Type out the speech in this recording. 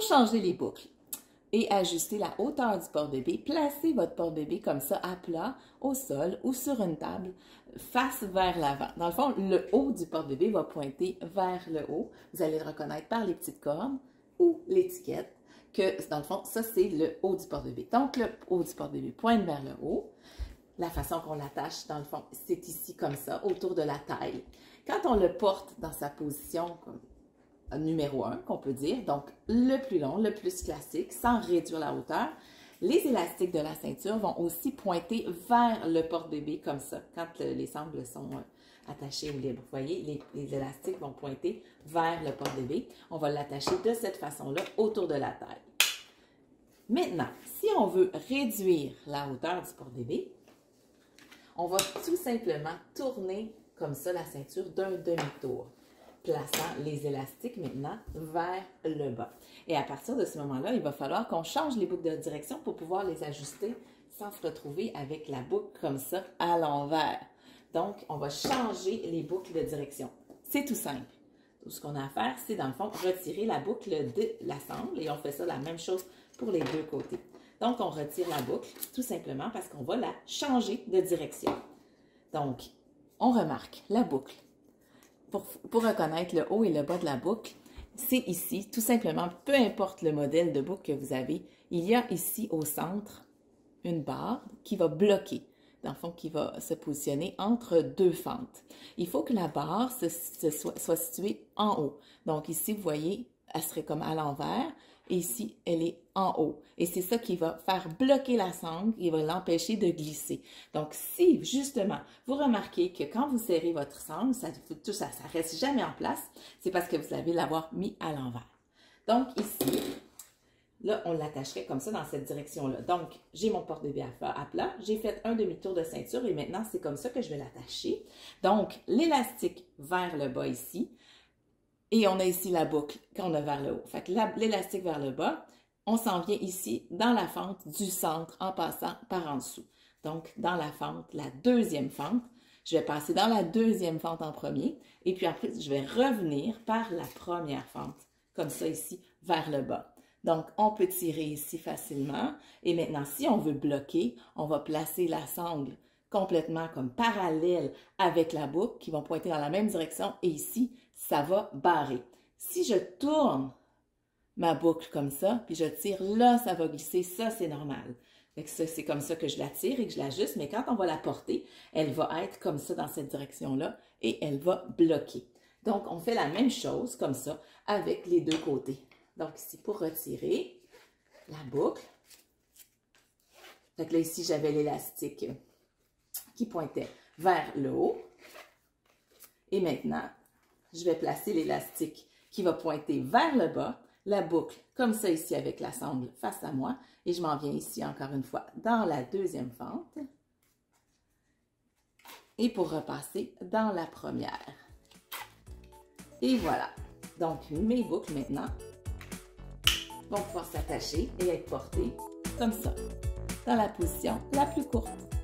changer les boucles et ajuster la hauteur du porte-bébé, placez votre porte-bébé comme ça à plat, au sol ou sur une table, face vers l'avant. Dans le fond, le haut du porte-bébé va pointer vers le haut. Vous allez le reconnaître par les petites cornes ou l'étiquette, que dans le fond, ça c'est le haut du porte-bébé. Donc, le haut du porte-bébé pointe vers le haut. La façon qu'on l'attache, dans le fond, c'est ici comme ça, autour de la taille. Quand on le porte dans sa position comme numéro 1, qu'on peut dire, donc le plus long, le plus classique, sans réduire la hauteur, les élastiques de la ceinture vont aussi pointer vers le porte-bébé comme ça, quand les sangles sont attachées ou libres. Vous voyez, les élastiques vont pointer vers le porte-bébé. On va l'attacher de cette façon-là autour de la taille. Maintenant, si on veut réduire la hauteur du porte-bébé, on va tout simplement tourner comme ça la ceinture d'un demi-tour, plaçant les élastiques maintenant vers le bas. Et à partir de ce moment-là, il va falloir qu'on change les boucles de direction pour pouvoir les ajuster sans se retrouver avec la boucle comme ça à l'envers. Donc, on va changer les boucles de direction. C'est tout simple. Tout ce qu'on a à faire, c'est dans le fond retirer la boucle de la sangle et on fait ça la même chose pour les deux côtés. Donc, on retire la boucle tout simplement parce qu'on va la changer de direction. Donc, on remarque la boucle. Pour reconnaître le haut et le bas de la boucle, c'est ici, tout simplement, peu importe le modèle de boucle que vous avez, il y a ici au centre une barre qui va bloquer, dans le fond, qui va se positionner entre deux fentes. Il faut que la barre soit située en haut. Donc ici, vous voyez, elle serait comme à l'envers et ici, elle est en haut. Et c'est ça qui va faire bloquer la sangle et va l'empêcher de glisser. Donc, si, justement, vous remarquez que quand vous serrez votre sangle, ça reste jamais en place, c'est parce que vous allez l'avoir mis à l'envers. Donc, ici, là, on l'attacherait comme ça dans cette direction-là. Donc, j'ai mon porte-bébé à plat, j'ai fait un demi-tour de ceinture et maintenant, c'est comme ça que je vais l'attacher. Donc, l'élastique vers le bas ici, et on a ici la boucle qu'on a vers le haut. Fait que l'élastique vers le bas, on s'en vient ici dans la fente du centre en passant par en dessous. Donc, dans la fente, la deuxième fente, je vais passer dans la deuxième fente en premier et puis après, je vais revenir par la première fente, comme ça ici, vers le bas. Donc, on peut tirer ici facilement et maintenant, si on veut bloquer, on va placer la sangle complètement comme parallèle avec la boucle qui vont pointer dans la même direction et ici, ça va barrer. Si je tourne ma boucle comme ça, puis je tire, là, ça va glisser, ça, c'est normal. C'est comme ça que je la tire et que je l'ajuste, mais quand on va la porter, elle va être comme ça dans cette direction-là et elle va bloquer. Donc, on fait la même chose comme ça avec les deux côtés. Donc, ici, pour retirer la boucle, donc là, ici, j'avais l'élastique qui pointait vers le haut. Et maintenant, je vais placer l'élastique qui va pointer vers le bas, la boucle comme ça ici avec la sangle face à moi. Et je m'en viens ici encore une fois dans la deuxième fente. Et pour repasser dans la première. Et voilà. Donc, mes boucles maintenant vont pouvoir s'attacher et être portées comme ça, dans la position la plus courte.